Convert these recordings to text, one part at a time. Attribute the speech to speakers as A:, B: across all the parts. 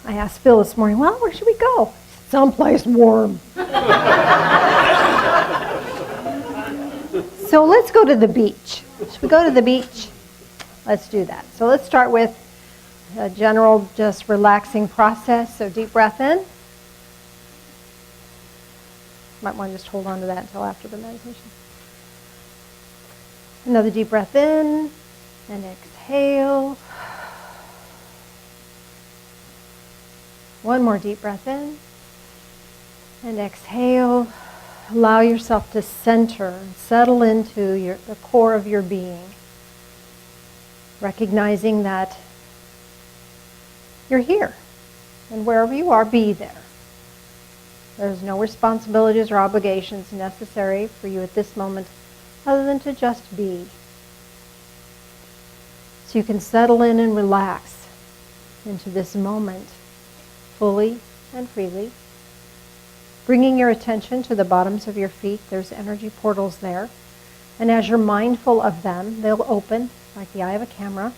A: I asked Phil this morning, well, where should we go? Someplace warm. So let's go to the beach. Should we go to the beach? Let's do that. So let's start with a general, just relaxing process. So deep breath in. Might want to just hold on to that until after the meditation. Another deep breath in and exhale. One more deep breath in and exhale. Allow yourself to center and settle into the core of your being. Recognizing that you're here. And wherever you are, be there. There's no responsibilities or obligations necessary for you at this moment other than to just be. So you can settle in and relax into this moment fully and freely. Bringing your attention to the bottoms of your feet. There's energy portals there. And as you're mindful of them, they'll open like the eye of a camera.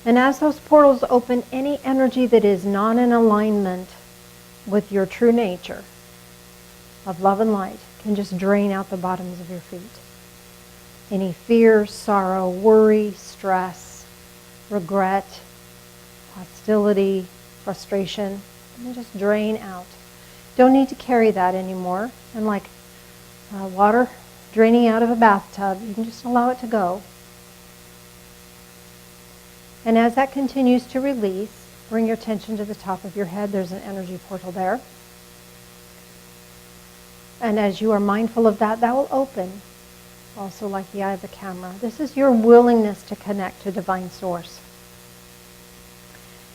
A: And as those portals open, any energy that is not in alignment with your true nature of love and light can just drain out the bottoms of your feet. Any fear, sorrow, worry, stress, regret, hostility, frustration, can just drain out. Don't need to carry that anymore. And like water draining out of a bathtub, you can just allow it to go. And as that continues to release, bring your attention to the top of your head. There's an energy portal there. And as you are mindful of that, that will open, also like the eye of the camera. This is your willingness to connect to Divine Source.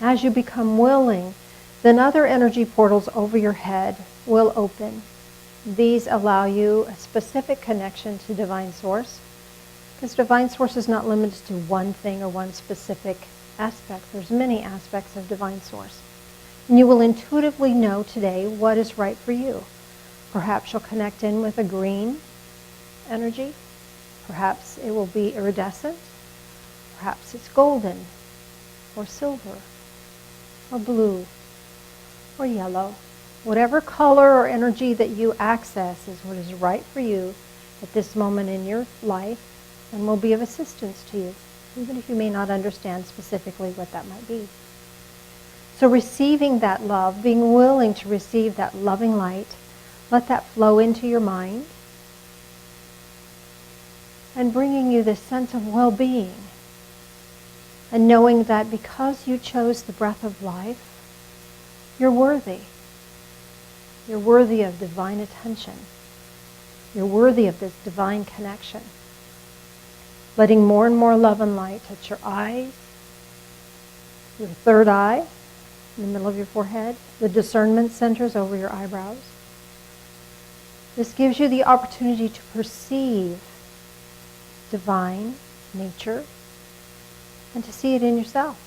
A: As you become willing, then other energy portals over your head will open. These allow you a specific connection to Divine Source, because Divine Source is not limited to one thing or one specific aspect. There's many aspects of Divine Source. And you will intuitively know today what is right for you. Perhaps you'll connect in with a green energy. Perhaps it will be iridescent. Perhaps it's golden or silver or blue or yellow. Whatever color or energy that you access is what is right for you at this moment in your life and will be of assistance to you, even if you may not understand specifically what that might be. So receiving that love, being willing to receive that loving light, let that flow into your mind and bringing you this sense of well-being and knowing that because you chose the breath of life, you're worthy. You're worthy of divine attention. You're worthy of this divine connection. Letting more and more love and light touch your eyes, your third eye, in the middle of your forehead, the discernment centers over your eyebrows. This gives you the opportunity to perceive divine nature and to see it in yourself.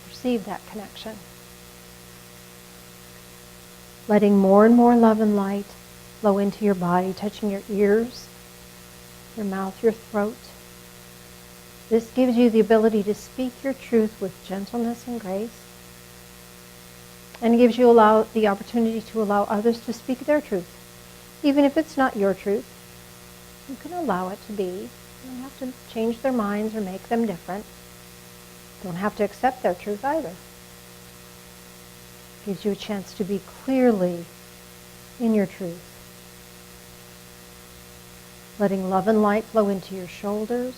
A: To perceive that connection. Letting more and more love and light flow into your body, touching your ears, your mouth, your throat. This gives you the ability to speak your truth with gentleness and grace. And gives you the opportunity to allow others to speak their truth. Even if it's not your truth, you can allow it to be. You don't have to change their minds or make them different. You don't have to accept their truth either. Gives you a chance to be clearly in your truth. Letting love and light flow into your shoulders,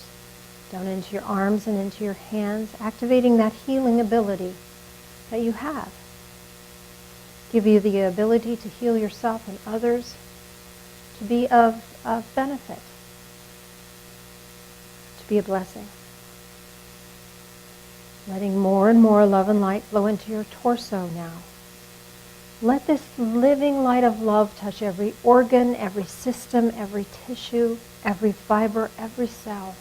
A: down into your arms and into your hands, activating that healing ability that you have. Give you the ability to heal yourself and others, to be of benefit, to be a blessing. Letting more and more love and light flow into your torso now. Let this living light of love touch every organ, every system, every tissue, every fiber, every cell.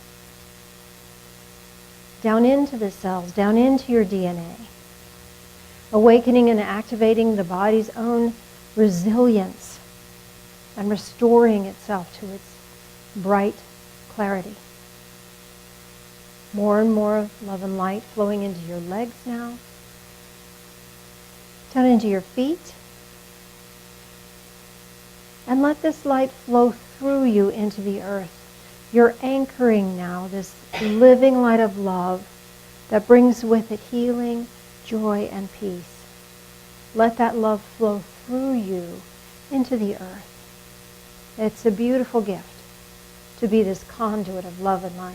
A: Down into the cells, down into your DNA. Awakening and activating the body's own resilience and restoring itself to its bright clarity. More and more love and light flowing into your legs now, down into your feet. And let this light flow through you into the earth. You're anchoring now this living light of love that brings with it healing, joy, and peace. Let that love flow through you into the earth. It's a beautiful gift to be this conduit of love and light.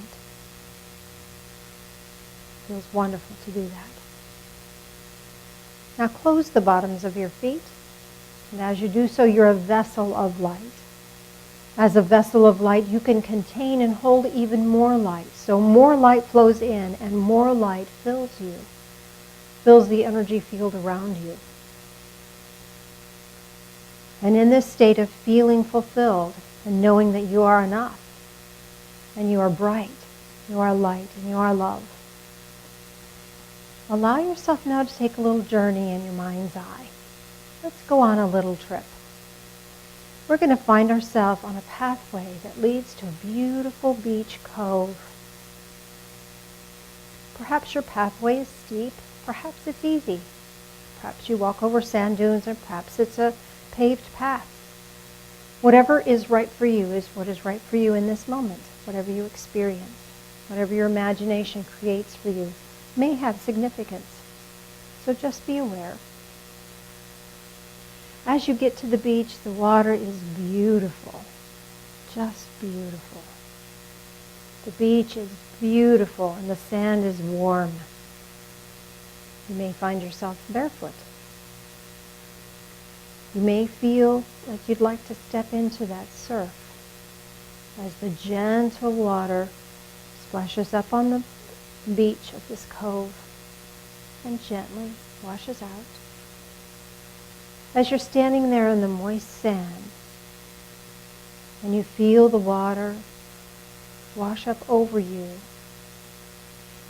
A: It feels wonderful to do that. Now close the bottoms of your feet. And as you do so, you're a vessel of light. As a vessel of light, you can contain and hold even more light. So more light flows in and more light fills you, fills the energy field around you. And in this state of feeling fulfilled and knowing that you are enough, and you are bright, you are light, and you are love, allow yourself now to take a little journey in your mind's eye. Let's go on a little trip. We're going to find ourselves on a pathway that leads to a beautiful beach cove. Perhaps your pathway is steep, perhaps it's easy. Perhaps you walk over sand dunes, or perhaps it's a paved path. Whatever is right for you is what is right for you in this moment. Whatever you experience, whatever your imagination creates for you, may have significance. So just be aware. As you get to the beach, the water is beautiful, just beautiful. The beach is beautiful and the sand is warm. You may find yourself barefoot. You may feel like you'd like to step into that surf as the gentle water splashes up on the beach of this cove and gently washes out. As you're standing there in the moist sand and you feel the water wash up over you,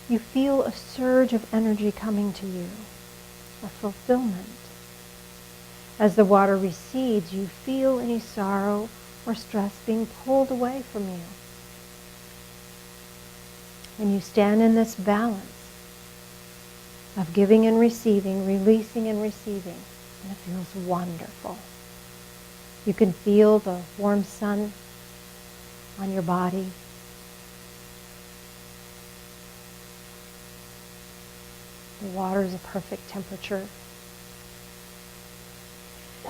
A: you feel a surge of energy coming to you, a fulfillment. As the water recedes, you feel any sorrow or stress being pulled away from you. And you stand in this balance of giving and receiving, releasing and receiving. And it feels wonderful. You can feel the warm sun on your body. The water is a perfect temperature.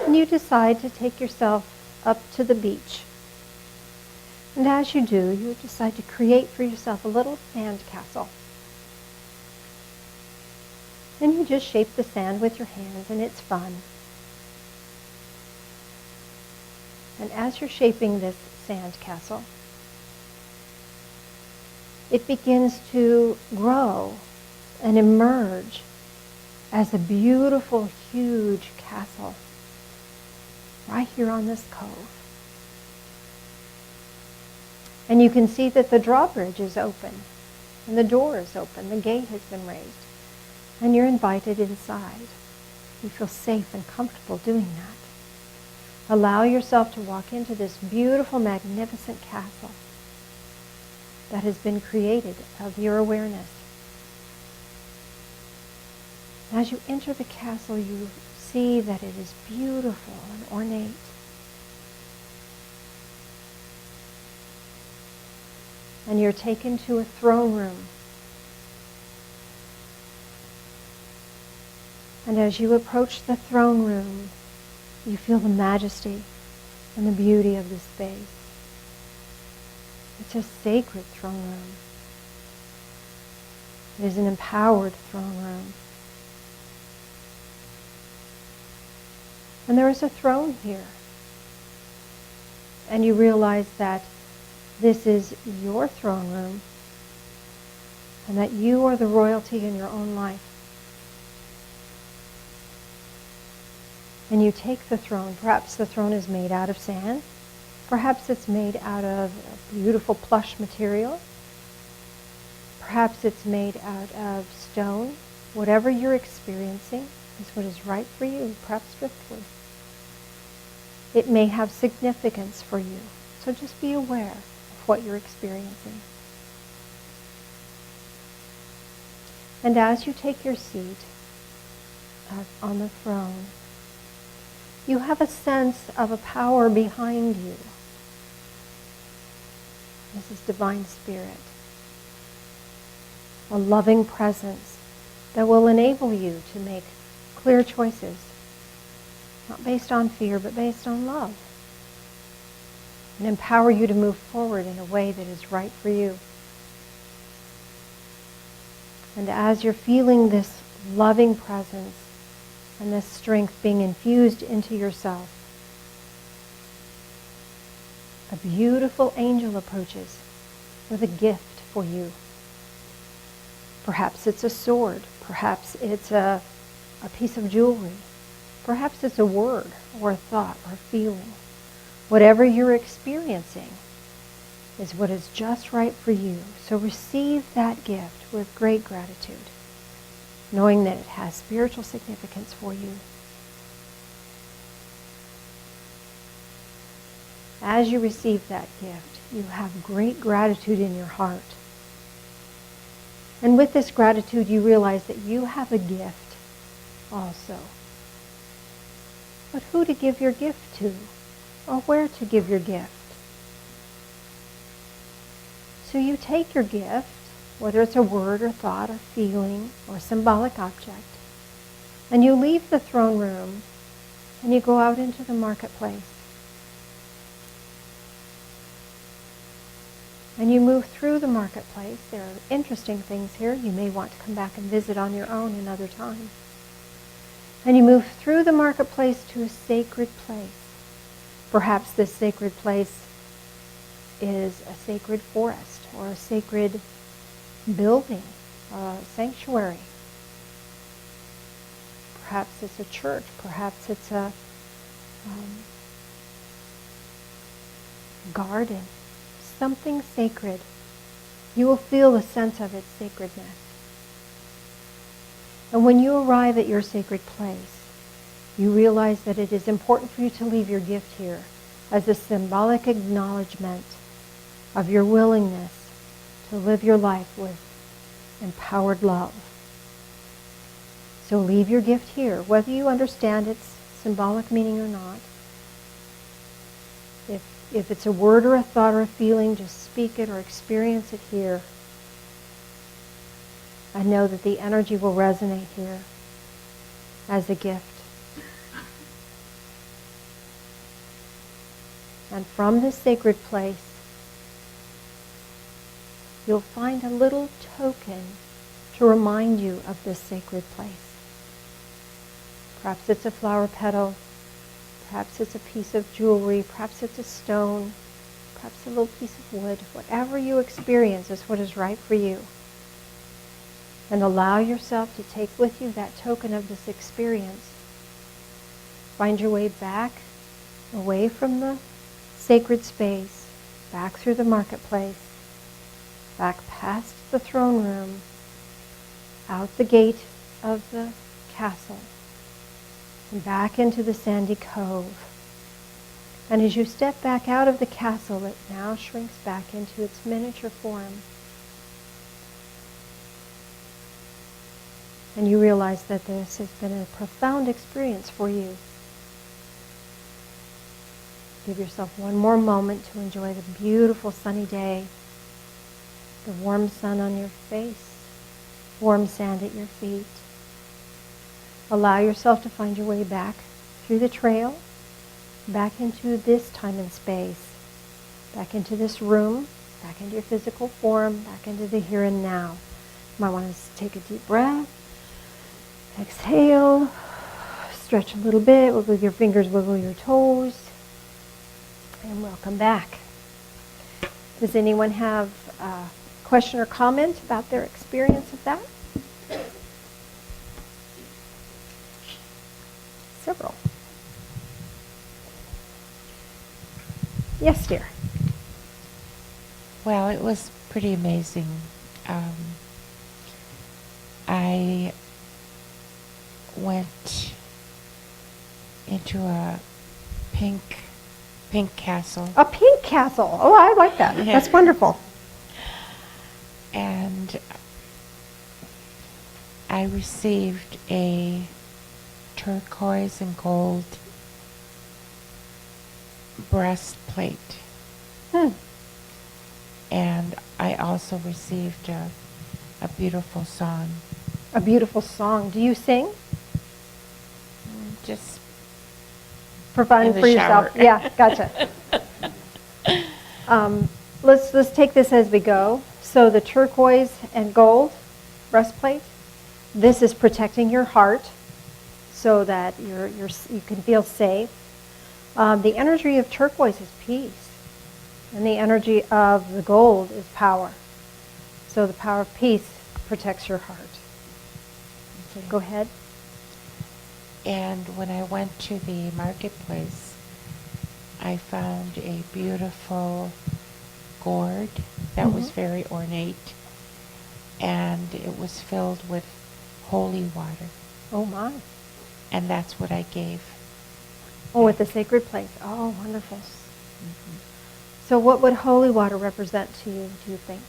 A: And you decide to take yourself up to the beach. And as you do, you decide to create for yourself a little sand castle. And you just shape the sand with your hands, and it's fun. And as you're shaping this sand castle, it begins to grow and emerge as a beautiful, huge castle right here on this cove. And you can see that the drawbridge is open, and the door is open, the gate has been raised. And you're invited inside. You feel safe and comfortable doing that. Allow yourself to walk into this beautiful, magnificent castle that has been created of your awareness. As you enter the castle, you see that it is beautiful and ornate. And you're taken to a throne room. And as you approach the throne room, you feel the majesty and the beauty of the space. It's a sacred throne room. It is an empowered throne room. And there is a throne here. And you realize that this is your throne room and that you are the royalty in your own life. And you take the throne. Perhaps the throne is made out of sand. Perhaps it's made out of a beautiful plush material. Perhaps it's made out of stone. Whatever you're experiencing is what is right for you, perhaps driftwood. It may have significance for you. So just be aware of what you're experiencing. And as you take your seat, on the throne, you have a sense of a power behind you. This is divine spirit. A loving presence that will enable you to make clear choices, not based on fear, but based on love, and empower you to move forward in a way that is right for you. And as you're feeling this loving presence and this strength being infused into yourself, a beautiful angel approaches with a gift for you. Perhaps it's a sword. Perhaps it's a piece of jewelry. Perhaps it's a word or a thought or a feeling. Whatever you're experiencing is what is just right for you. So receive that gift with great gratitude, knowing that it has spiritual significance for you. As you receive that gift, you have great gratitude in your heart. And with this gratitude, you realize that you have a gift also. But who to give your gift to, or where to give your gift? So you take your gift, whether it's a word or thought or feeling or a symbolic object, and you leave the throne room and you go out into the marketplace. And you move through the marketplace. There are interesting things here. You may want to come back and visit on your own another time. And you move through the marketplace to a sacred place. Perhaps this sacred place is a sacred forest or a sacred building, a sanctuary. Perhaps it's a church. Perhaps it's a garden. Something sacred. You will feel the sense of its sacredness. And when you arrive at your sacred place, you realize that it is important for you to leave your gift here as a symbolic acknowledgement of your willingness to live your life with empowered love. So leave your gift here, whether you understand its symbolic meaning or not. If it's a word or a thought or a feeling, just speak it or experience it here. I know that the energy will resonate here as a gift. And from this sacred place, you'll find a little token to remind you of this sacred place. Perhaps it's a flower petal. Perhaps it's a piece of jewelry. Perhaps it's a stone. Perhaps a little piece of wood. Whatever you experience is what is right for you. And allow yourself to take with you that token of this experience. Find your way back, away from the sacred space, back through the marketplace, back past the throne room, out the gate of the castle, and back into the sandy cove. And as you step back out of the castle, it now shrinks back into its miniature form. And you realize that this has been a profound experience for you. Give yourself one more moment to enjoy the beautiful sunny day, the warm sun on your face, warm sand at your feet. Allow yourself to find your way back through the trail, back into this time and space, back into this room, back into your physical form, back into the here and now. You might want to take a deep breath, exhale, stretch a little bit, wiggle your fingers, wiggle your toes, and welcome back. Does anyone have a question or comment about their experience of that? Several. Yes, dear.
B: Well, it was pretty amazing. I went into a pink castle.
A: A pink castle. Oh, I like that.
B: Yeah.
A: That's wonderful.
B: And I received a turquoise and gold breastplate.
A: Hmm.
B: And I also received a beautiful song.
A: A beautiful song. Do you sing?
B: Just
A: For fun,
B: in the
A: for yourself?
B: shower.
A: Yeah, gotcha. Let's take this as we go. So the turquoise and gold breastplate, this is protecting your heart so that you can feel safe. The energy of turquoise is peace, and the energy of the gold is power. So the power of peace protects your heart. So go ahead.
B: And when I went to the marketplace, I found a beautiful gourd that was very ornate, and it was filled with holy water.
A: Oh my.
B: And that's what I gave.
A: Oh, at the sacred place. Oh, wonderful. So what would holy water represent to you, do you think?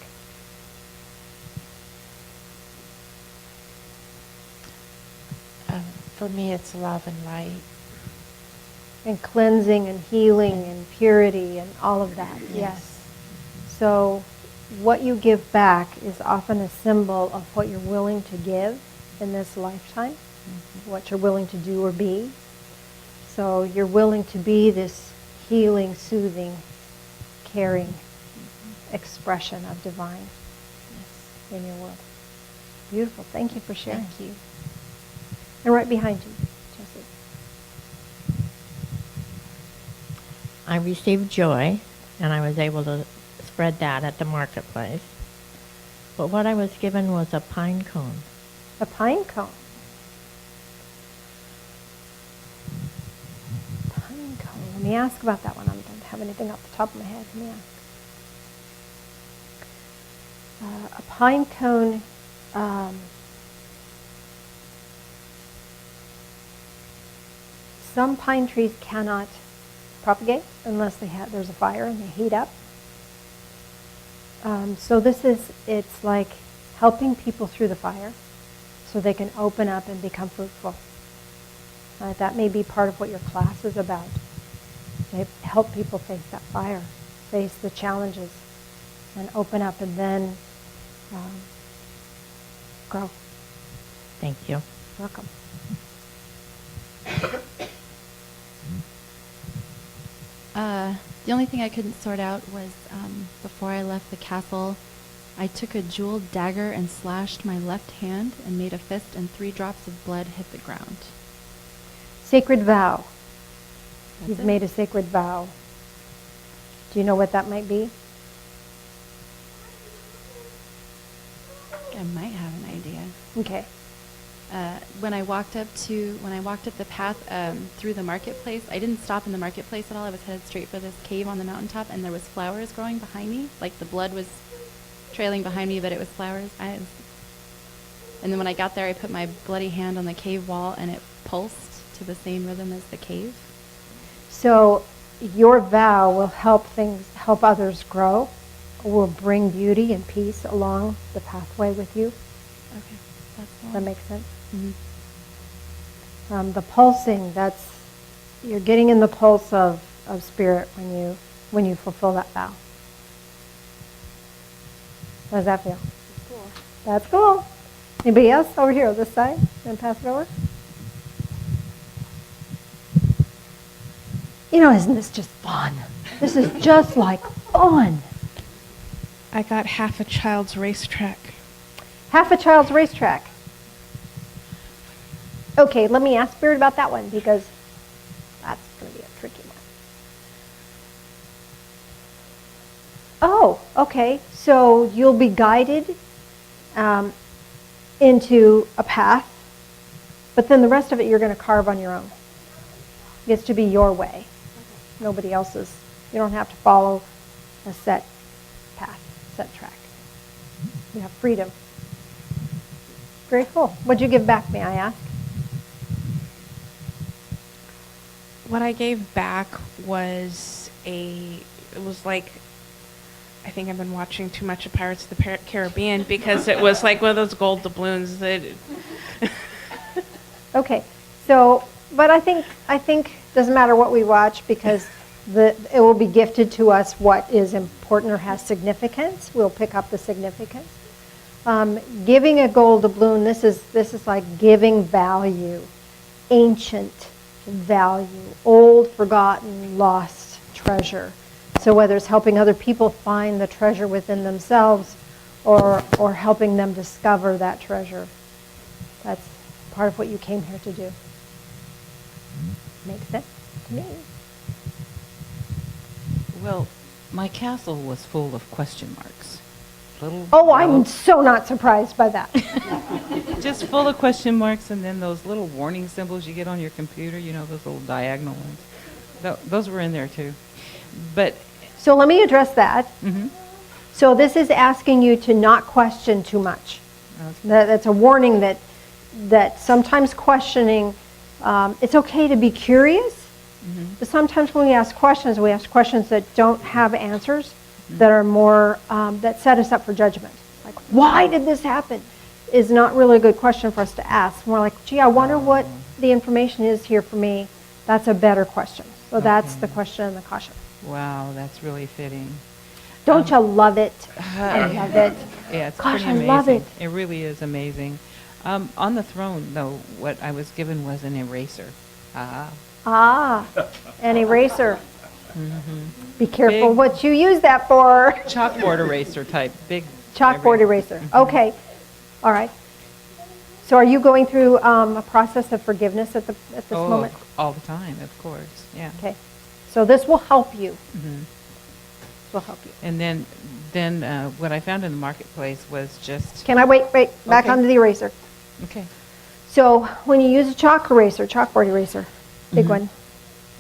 B: For me, it's love and light.
A: And cleansing and healing and purity and all of that. Yes. So what you give back is often a symbol of what you're willing to give in this lifetime, what you're willing to do or be. So you're willing to be this healing, soothing, caring expression of divine in your world. Beautiful. Thank you for sharing.
B: Thank you.
A: And right behind you, Jesse.
C: I received joy, and I was able to spread that at the marketplace. But what I was given was a pine cone.
A: A pine cone. Pine cone. Let me ask about that one. I don't have anything off the top of my head. Let me ask. A pine cone. Some pine trees cannot propagate unless there's a fire and they heat up. So it's like helping people through the fire so they can open up and become fruitful. That may be part of what your class is about. They help people face that fire, face the challenges, and open up and then grow.
C: Thank you.
A: Welcome.
D: The only thing I couldn't sort out was before I left the castle, I took a jeweled dagger and slashed my left hand and made a fist, and 3 drops of blood hit the ground.
A: Sacred vow.
D: That's
A: You've
D: it.
A: made a sacred vow. Do you know what that might be?
D: I might have an idea.
A: Okay.
D: When I walked up the path through the marketplace, I didn't stop in the marketplace at all. I was headed straight for this cave on the mountaintop, and there was flowers growing behind me. Like the blood was trailing behind me, but it was flowers. And then when I got there, I put my bloody hand on the cave wall, and it pulsed to the same rhythm as the cave.
A: So your vow will help others grow, will bring beauty and peace along the pathway with you.
D: Okay, that's the
A: Does that
D: one.
A: make sense?
D: Mm-hmm.
A: The pulsing, you're getting in the pulse of spirit when you fulfill that vow. How does that feel?
D: Cool.
A: That's cool. Anybody else over here on this side? Then pass it over. Isn't this just fun? This is just like fun.
E: I got half a child's racetrack.
A: Half a child's racetrack. Okay, let me ask Spirit about that one because that's going to be a tricky one. Oh, okay. So you'll be guided into a path, but then the rest of it you're going to carve on your own. It gets to be your way. Nobody else's. You don't have to follow a set path, set track. You have freedom. Very cool. What'd you give back, may I ask?
E: What I gave back was it was like, I think I've been watching too much of Pirates of the Caribbean because it was like one of those gold doubloons that...
A: Okay, So, but I think doesn't matter what we watch because it will be gifted to us what is important or has significance. We'll pick up the significance. Giving a gold doubloon, this is like giving value, ancient value, old, forgotten, lost treasure. So whether it's helping other people find the treasure within themselves or helping them discover that treasure, that's part of what you came here to do. Makes sense to me.
F: Well, my castle was full of question marks. Little
A: Oh, I'm
F: yellow-
A: so not surprised by that.
F: just full of question marks, and then those little warning symbols you get on your computer, you know, those little diagonal ones. Those were in there too. But
A: So let me address that.
F: mhm.
A: So this is asking you to not question too much. That's a warning that sometimes questioning, it's okay to be curious, but sometimes when we ask questions that don't have answers, that are more, that set us up for judgment. Like, why did this happen? Is not really a good question for us to ask. More like, gee, I wonder what the information is here for me. That's a better question. So that's the question and the caution.
F: Wow, that's really fitting.
A: Don't you love it? I love it.
F: Yeah, it's
A: Gosh,
F: pretty
A: I
F: amazing.
A: love it.
F: It really is amazing. On the throne, though, what I was given was an eraser.
A: Ah, an eraser. Be careful
F: Big-
A: what you use that for.
F: Chalkboard eraser type, big.
A: Chalkboard eraser. Okay. All right. So are you going through a process of forgiveness at this moment?
F: All the time, of course, yeah.
A: Okay. So this will help you.
F: Mhm.
A: This will help you.
F: And then what I found in the marketplace was just,
A: Can I wait, back
F: Okay.
A: onto the eraser.
F: okay.
A: So when you use a chalkboard eraser, big one,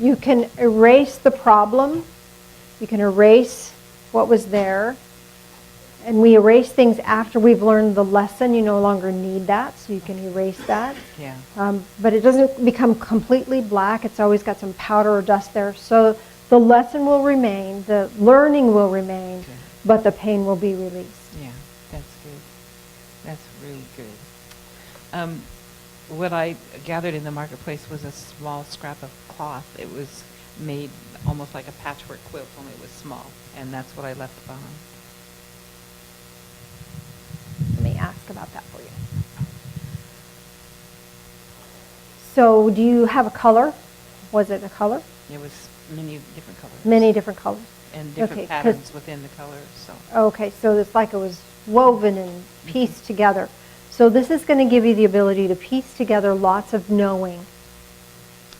A: you can erase the problem, you can erase what was there, and we erase things after we've learned the lesson. You no longer need that, so you can erase that.
F: Yeah.
A: But it doesn't become completely black. It's always got some powder or dust there. So the lesson will remain, the learning will remain,
F: Okay.
A: but the pain will be released.
F: Yeah, that's good. That's really good. What I gathered in the marketplace was a small scrap of cloth. It was made almost like a patchwork quilt, only it was small, and that's what I left behind.
A: Let me ask about that for you. So do you have a color? Was it a color?
F: It was many different colors.
A: Many different colors.
F: And different
A: Okay, 'cause-
F: patterns within the colors, so.
A: Okay, so it's like it was woven and pieced together. So this is going to give you the ability to piece together lots of knowing.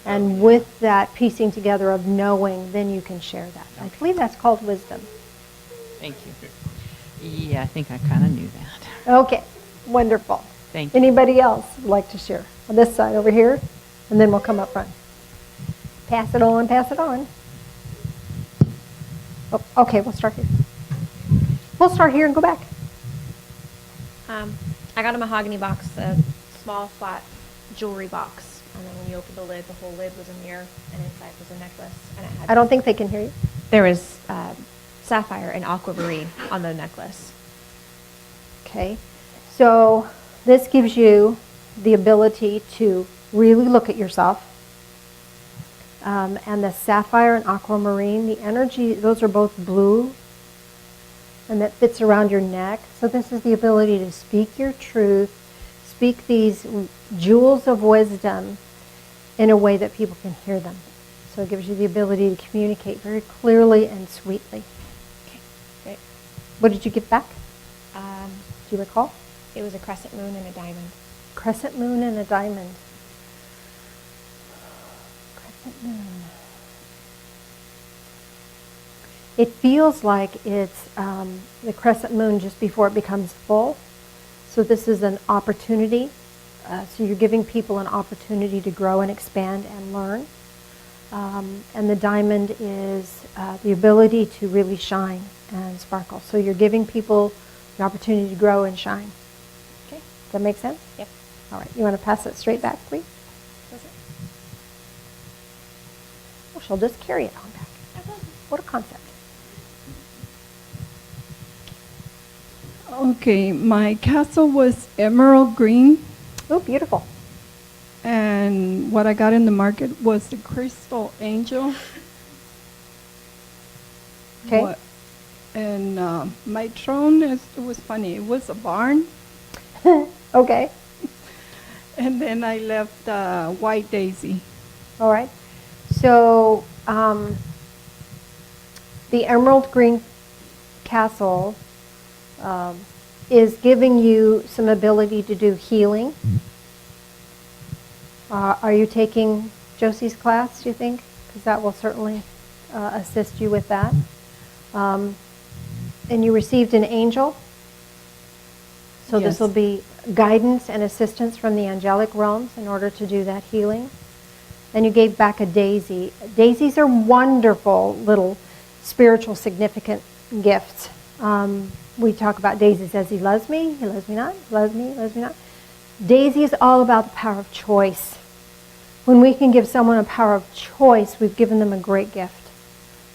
A: And with that piecing together of knowing, then you can share that. I believe that's called wisdom.
F: Thank you. Yeah, I think I kind of knew that.
A: Okay, wonderful.
F: Thank you.
A: Anybody else would like to share? On this side over here, and then we'll come up front. Pass it on, pass it on. Oh, okay, we'll start here. We'll start here and go back.
G: I got a mahogany box, a small flat jewelry box, and then when you opened the lid, the whole lid was a mirror, and inside was a necklace, and it had.
A: I don't think they can hear you.
G: There was sapphire and aquamarine on the necklace.
A: Okay, so this gives you the ability to really look at yourself. And the sapphire and aquamarine, the energy, those are both blue, and that fits around your neck. So this is the ability to speak your truth, speak these jewels of wisdom in a way that people can hear them. So it gives you the ability to communicate very clearly and sweetly.
G: Okay, great.
A: What did you get back? Do you recall?
G: It was a crescent moon and a diamond.
A: Crescent moon and a diamond. Crescent moon. It feels like it's the crescent moon just before it becomes full. So this is an opportunity. So you're giving people an opportunity to grow and expand and learn. And the diamond is the ability to really shine and sparkle. So you're giving people the opportunity to grow and shine.
G: Okay.
A: Does that make sense?
G: Yep.
A: All right. You want to pass it straight back, please?
G: Was it?
A: Oh, she'll just carry it on back. What a concept.
H: Okay, my castle was emerald green,
A: Oh, beautiful.
H: and And what I got in the market was the crystal angel.
A: Okay.
H: And my throne, it was funny. It was a barn.
A: Okay.
H: And then I left white daisy.
A: All right. So the emerald green castle is giving you some ability to do healing. Are you taking Josie's class, do you think? Because that will certainly assist you with that. And you received an angel. So this
H: Yes.
A: will be guidance and assistance from the angelic realms in order to do that healing. And you gave back a daisy. Daisies are wonderful little spiritual significant gifts. We talk about daisies as he loves me not, loves me not. Daisy is all about the power of choice. When we can give someone a power of choice, we've given them a great gift.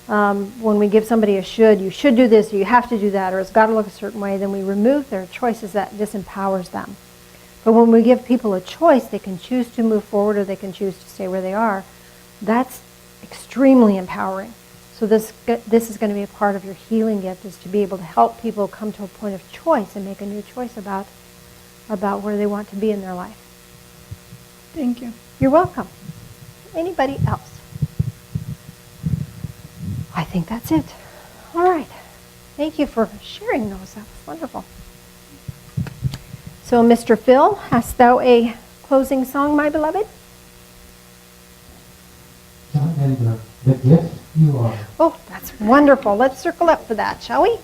A: When we give somebody a should, you should do this, or you have to do that, or it's got to look a certain way, then we remove their choices. That disempowers them. But when we give people a choice, they can choose to move forward or they can choose to stay where they are. That's extremely empowering. So this is going to be a part of your healing gift, is to be able to help people come to a point of choice and make a new choice about where they want to be in their life.
H: Thank you.
A: You're welcome. Anybody else? I think that's it. All right. Thank you for sharing those. That was wonderful. So, Mr. Phil, hast thou a closing song, my beloved?
I: And the gift you are.
A: Oh, that's wonderful. Let's circle up for that, shall we?